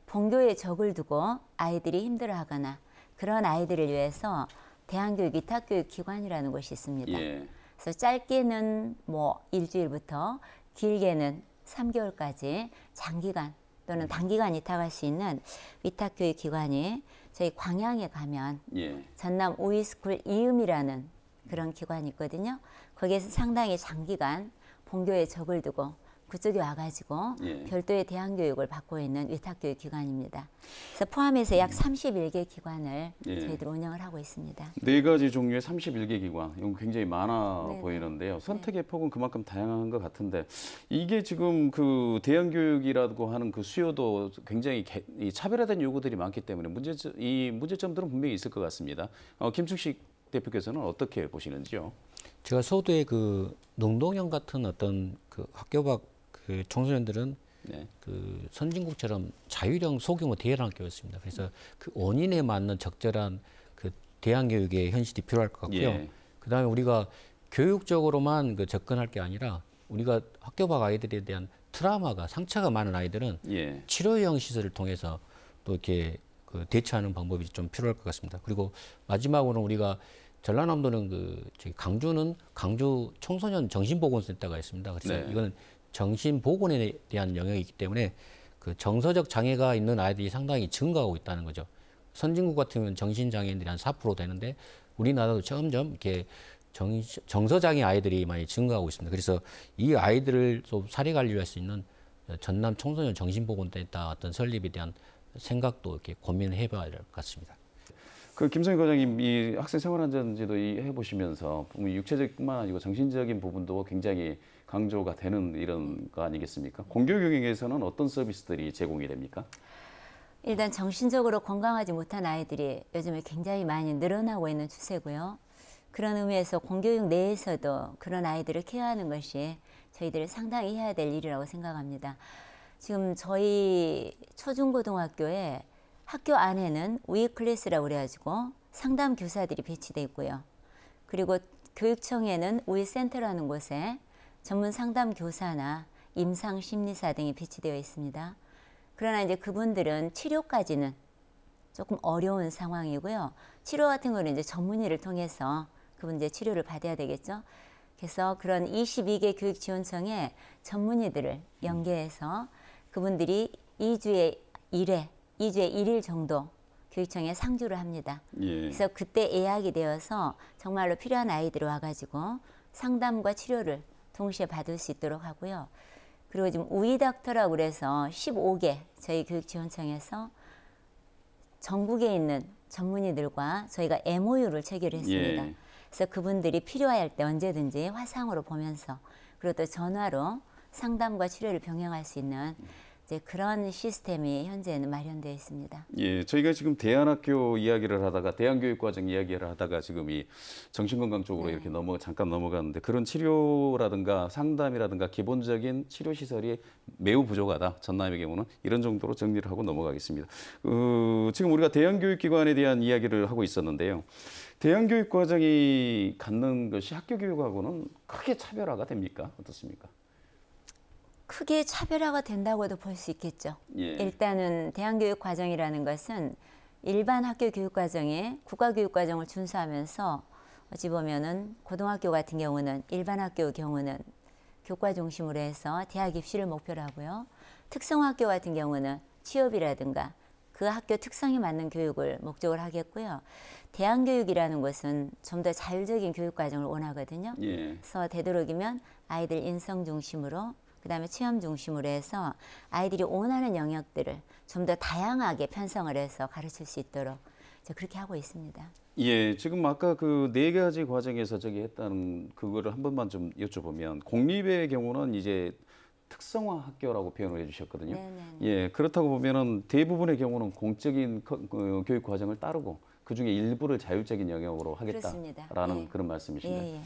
본교에 적을 두고 아이들이 힘들어하거나 그런 아이들을 위해서 대안교육 위탁교육 기관이라는 곳이 있습니다. 예. 그래서 짧게는 뭐 일주일부터 길게는 3개월까지 장기간 또는 단기간 위탁할 수 있는 위탁교육 기관이 저희 광양에 가면 예. 전남 우이스쿨 이음이라는 그런 기관이 있거든요. 거기에서 상당히 장기간 본교에 적을 두고 그쪽에 와가지고 예. 별도의 대안교육을 받고 있는 위탁교육 기관입니다. 그래서 포함해서 약 31개 기관을 예. 저희들 운영을 하고 있습니다. 4가지 종류의 31개 기관, 이건 굉장히 많아 네. 보이는데요. 선택의 폭은 그만큼 다양한 것 같은데 이게 지금 그 대안교육이라고 하는 그 수요도 굉장히 이 차별화된 요구들이 많기 때문에 이 문제점들은 분명히 있을 것 같습니다. 김충식 대표께서는 어떻게 보시는지요? 제가 서두에 그 농동형 같은 어떤 그 학교 밖 그 청소년들은 네. 그 선진국처럼 자율형 소규모 대안학교였습니다. 그래서 그 원인에 맞는 적절한 그 대안교육의 현실이 필요할 것 같고요. 예. 그다음에 우리가 교육적으로만 그 접근할 게 아니라 우리가 학교 밖 아이들에 대한 트라우마가 상처가 많은 아이들은 예. 치료형 시설을 통해서 또 이렇게 그 대처하는 방법이 좀 필요할 것 같습니다. 그리고 마지막으로 우리가 전라남도는 그 저기 강주는 강주 청소년 정신보건센터가 있습니다. 그래서 네. 이거는 정신보건에 대한 영역이기 때문에 그 정서적 장애가 있는 아이들이 상당히 증가하고 있다는 거죠. 선진국 같으면 정신장애인들이 한 4% 되는데 우리나라도 점점 이렇게 정서장애 아이들이 많이 증가하고 있습니다. 그래서 이 아이들을 좀 사례 관리할 수 있는 전남 청소년 정신보건센터 어떤 설립에 대한 생각도 이렇게 고민을 해봐야 될 것 같습니다. 그 김성희 과장님 이 학생 생활안전지도 해보시면서 육체적뿐만 아니고 정신적인 부분도 굉장히 강조가 되는 이런 거 아니겠습니까? 공교육에서는 어떤 서비스들이 제공이 됩니까? 일단 정신적으로 건강하지 못한 아이들이 요즘에 굉장히 많이 늘어나고 있는 추세고요. 그런 의미에서 공교육 내에서도 그런 아이들을 케어하는 것이 저희들이 상당히 해야 될 일이라고 생각합니다. 지금 저희 초중고등학교에 학교 안에는 우이 클래스라고 그래가지고 상담 교사들이 배치되어 있고요. 그리고 교육청에는 우이 센터라는 곳에 전문 상담 교사나 임상 심리사 등이 배치되어 있습니다. 그러나 이제 그분들은 치료까지는 조금 어려운 상황이고요. 치료 같은 거는 이제 전문의를 통해서 그분 이제 치료를 받아야 되겠죠. 그래서 그런 22개 교육지원청에 전문의들을 연계해서 그분들이 2주에 1일 정도 교육청에 상주를 합니다. 예. 그래서 그때 예약이 되어서 정말로 필요한 아이들이 와가지고 상담과 치료를 동시에 받을 수 있도록 하고요. 그리고 지금 우이닥터라고 그래서 15개 저희 교육지원청에서 전국에 있는 전문의들과 저희가 MOU를 체결했습니다. 예. 그래서 그분들이 필요할 때 언제든지 화상으로 보면서 그리고 또 전화로 상담과 치료를 병행할 수 있는 이제 그런 시스템이 현재는 마련되어 있습니다. 예, 저희가 지금 대안학교 이야기를 하다가 대안교육과정 이야기를 하다가 지금 이 정신건강 쪽으로 이렇게 잠깐 넘어갔는데 그런 치료라든가 상담이라든가 기본적인 치료 시설이 매우 부족하다. 전남의 경우는 이런 정도로 정리를 하고 넘어가겠습니다. 지금 우리가 대안교육기관에 대한 이야기를 하고 있었는데요. 대안교육과정이 갖는 것이 학교교육하고는 크게 차별화가 됩니까? 어떻습니까? 크게 차별화가 된다고도 볼 수 있겠죠. 예. 일단은 대안교육과정이라는 것은 일반 학교 교육과정에 국가교육과정을 준수하면서 어찌 보면은 고등학교 같은 경우는 일반 학교 경우는 교과 중심으로 해서 대학 입시를 목표로 하고요. 특성학교 같은 경우는 취업이라든가 그 학교 특성에 맞는 교육을 목적으로 하겠고요. 대안교육이라는 것은 좀 더 자율적인 교육과정을 원하거든요. 예. 그래서 되도록이면 아이들 인성 중심으로 그다음에 체험 중심으로 해서 아이들이 원하는 영역들을 좀 더 다양하게 편성을 해서 가르칠 수 있도록 그렇게 하고 있습니다. 예, 지금 아까 그 4가지 과정에서 저기 했다는 그거를 한 번만 좀 여쭤보면 공립의 경우는 이제 특성화 학교라고 표현을 해주셨거든요. 네네. 예, 그렇다고 보면은 대부분의 경우는 공적인 교육 과정을 따르고 그 중에 일부를 자율적인 영역으로 하겠다라는 그렇습니다. 예. 그런 말씀이신가요? 예, 예.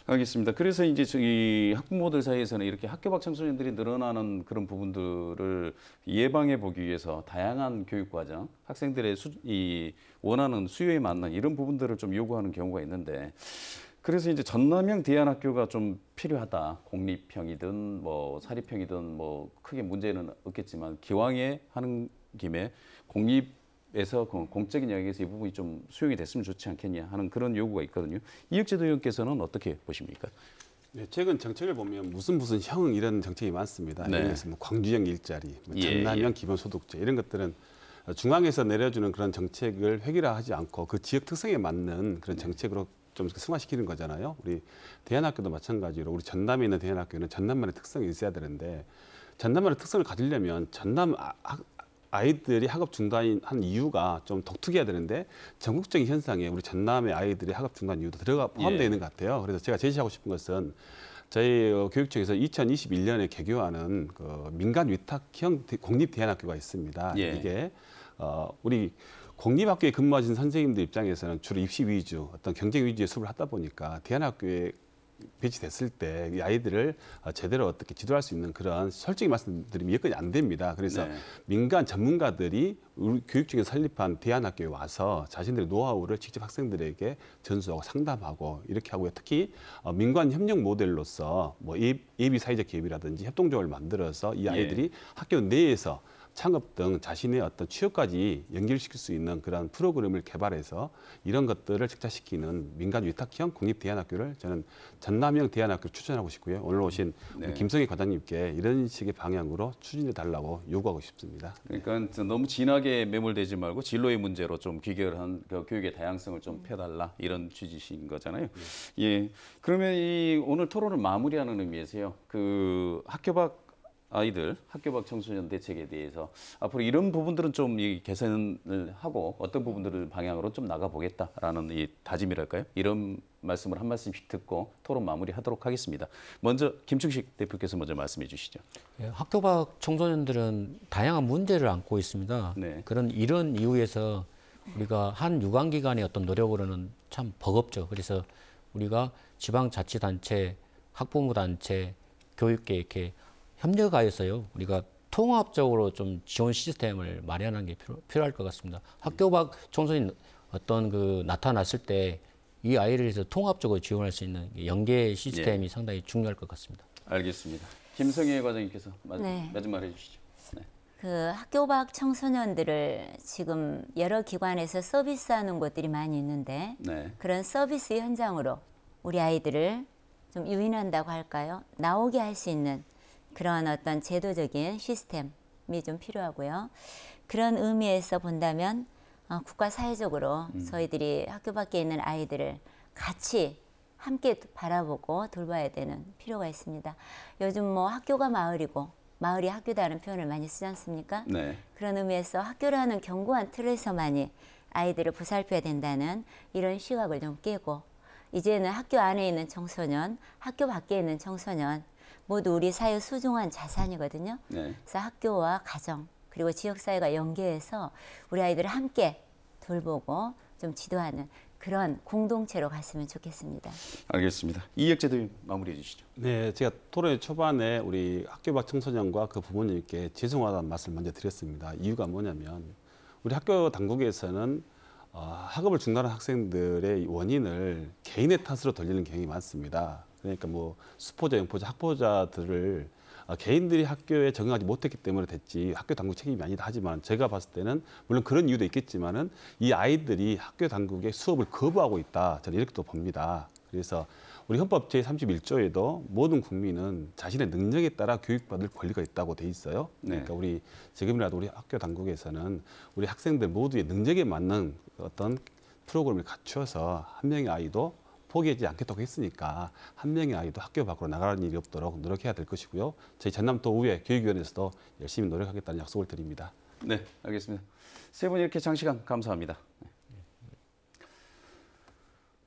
알겠습니다. 그래서 이제 저기 학부모들 사이에서는 이렇게 학교 밖 청소년들이 늘어나는 그런 부분들을 예방해 보기 위해서 다양한 교육 과정, 학생들의 이 원하는 수요에 맞는 이런 부분들을 좀 요구하는 경우가 있는데 그래서 이제 전남형 대안학교가 좀 필요하다. 공립형이든 뭐 사립형이든 뭐 크게 문제는 없겠지만 기왕에 하는 김에 공립에서 공적인 영역에서 이 부분이 좀 수용이 됐으면 좋지 않겠냐 하는 그런 요구가 있거든요. 이혁재 의원께서는 어떻게 보십니까? 네, 최근 정책을 보면 무슨 형 이런 정책이 많습니다. 네. 예를 들어서 뭐 광주형 일자리, 뭐 예, 전남형 기본소득제 이런 것들은 중앙에서 내려주는 그런 정책을 획일화하지 않고 그 지역 특성에 맞는 그런 정책으로 좀 승화시키는 거잖아요. 우리 대안학교도 마찬가지로 우리 전남에 있는 대안학교는 전남만의 특성이 있어야 되는데 전남만의 특성을 가지려면 전남 아이들이 학업 중단한 이유가 좀 독특해야 되는데 전국적인 현상에 우리 전남의 아이들이 학업 중단 이유도 포함되어 있는 것 같아요. 그래서 제가 제시하고 싶은 것은 저희 교육청에서 2021년에 개교하는 그 민간 위탁형 공립 대안학교가 있습니다. 예. 이게 우리 공립학교에 근무하신 선생님들 입장에서는 주로 입시 위주, 어떤 경쟁 위주의 수업을 하다 보니까 대안학교에 배치됐을 때 이 아이들을 제대로 어떻게 지도할 수 있는 그런 솔직히 말씀드리면 여건이 안 됩니다. 그래서 민간 전문가들이 우리 교육청에서 설립한 대안학교에 와서 자신들의 노하우를 직접 학생들에게 전수하고 상담하고 이렇게 하고요. 특히 민관 협력 모델로서 뭐 예비 사회적 기업이라든지 협동조합을 만들어서 이 아이들이 학교 내에서 창업 등 자신의 어떤 취업까지 연결시킬 수 있는 그런 프로그램을 개발해서 이런 것들을 적자시키는 민간 위탁형 국립 대안학교를 저는 전남형 대안학교를 추천하고 싶고요. 오늘 오신 김성희 과장님께 이런 식의 방향으로 추진해 달라고 요구하고 싶습니다. 그러니까 너무 진하게 매몰되지 말고 진로의 문제로 좀 귀결한 그 교육의 다양성을 좀 펴달라 이런 취지신 거잖아요. 예. 그러면 이 오늘 토론을 마무리하는 의미에서요. 그 학교 밖 아이들, 학교 밖 청소년 대책에 대해서 앞으로 이런 부분들은 좀 이 개선을 하고 어떤 부분들을 방향으로 좀 나가보겠다라는 이 다짐이랄까요? 이런 말씀을 한 말씀씩 듣고 토론 마무리하도록 하겠습니다. 먼저 김충식 대표께서 먼저 말씀해 주시죠. 예, 학교 밖 청소년들은 다양한 문제를 안고 있습니다. 네. 이런 이유에서 우리가 한 유관기관의 어떤 노력으로는 참 버겁죠. 그래서 우리가 지방자치단체, 학부모단체, 교육계 이렇게 협력하여서요. 우리가 통합적으로 좀 지원 시스템을 마련하는 게 필요할 것 같습니다. 학교 밖 청소년 어떤 그 나타났을 때 이 아이를 위해서 통합적으로 지원할 수 있는 연계 시스템이 상당히 중요할 것 같습니다. 알겠습니다. 김성희 과장님께서 네. 마지막 말해 주시죠. 네. 그 학교 밖 청소년들을 지금 여러 기관에서 서비스하는 곳들이 많이 있는데 네. 그런 서비스 현장으로 우리 아이들을 좀 유인한다고 할까요? 나오게 할 수 있는 그런 어떤 제도적인 시스템이 좀 필요하고요. 그런 의미에서 본다면 국가 사회적으로 저희들이 학교 밖에 있는 아이들을 같이 함께 바라보고 돌봐야 되는 필요가 있습니다. 요즘 뭐 학교가 마을이고 마을이 학교다라는 표현을 많이 쓰지 않습니까? 네. 그런 의미에서 학교라는 견고한 틀에서만이 아이들을 보살펴야 된다는 이런 시각을 좀 깨고 이제는 학교 안에 있는 청소년, 학교 밖에 있는 청소년 모두 우리 사회 소중한 자산이거든요. 네. 그래서 학교와 가정 그리고 지역사회가 연계해서 우리 아이들을 함께 돌보고 좀 지도하는 그런 공동체로 갔으면 좋겠습니다. 알겠습니다. 이혁재 대표님 마무리해 주시죠. 네, 제가 토론회 초반에 우리 학교 밖 청소년과 그 부모님께 죄송하다는 말씀을 먼저 드렸습니다. 이유가 뭐냐면 우리 학교 당국에서는 학업을 중단한 학생들의 원인을 개인의 탓으로 돌리는 경향이 많습니다. 그러니까 뭐 수포자, 영포자, 학포자들을 개인들이 학교에 적응하지 못했기 때문에 됐지 학교 당국 책임이 아니다 하지만 제가 봤을 때는 물론 그런 이유도 있겠지만은 이 아이들이 학교 당국의 수업을 거부하고 있다. 저는 이렇게 또 봅니다. 그래서 우리 헌법 제31조에도 모든 국민은 자신의 능력에 따라 교육받을 권리가 있다고 돼 있어요. 그러니까 우리 지금이라도 우리 학교 당국에서는 우리 학생들 모두의 능력에 맞는 어떤 프로그램을 갖춰서 한 명의 아이도 포기하지 않겠다고 했으니까 한 명의 아이도 학교 밖으로 나가는 일이 없도록 노력해야 될 것이고요. 저희 전남도의회 교육위원회에서도 열심히 노력하겠다는 약속을 드립니다. 네, 알겠습니다. 세 분 이렇게 장시간 감사합니다.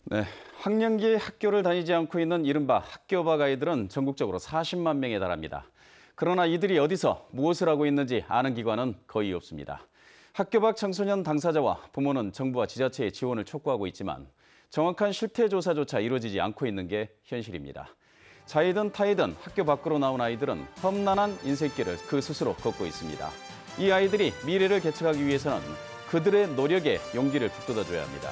네, 학령기에 학교를 다니지 않고 있는 이른바 학교 밖 아이들은 전국적으로 40만 명에 달합니다. 그러나 이들이 어디서 무엇을 하고 있는지 아는 기관은 거의 없습니다. 학교 밖 청소년 당사자와 부모는 정부와 지자체의 지원을 촉구하고 있지만 정확한 실태 조사조차 이루어지지 않고 있는 게 현실입니다. 자이든 타이든 학교 밖으로 나온 아이들은 험난한 인생길을 그 스스로 걷고 있습니다. 이 아이들이 미래를 개척하기 위해서는 그들의 노력에 용기를 북돋아줘야 합니다.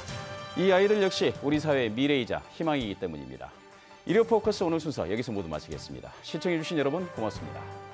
이 아이들 역시 우리 사회의 미래이자 희망이기 때문입니다. 일요 포커스 오늘 순서 여기서 모두 마치겠습니다. 시청해주신 여러분 고맙습니다.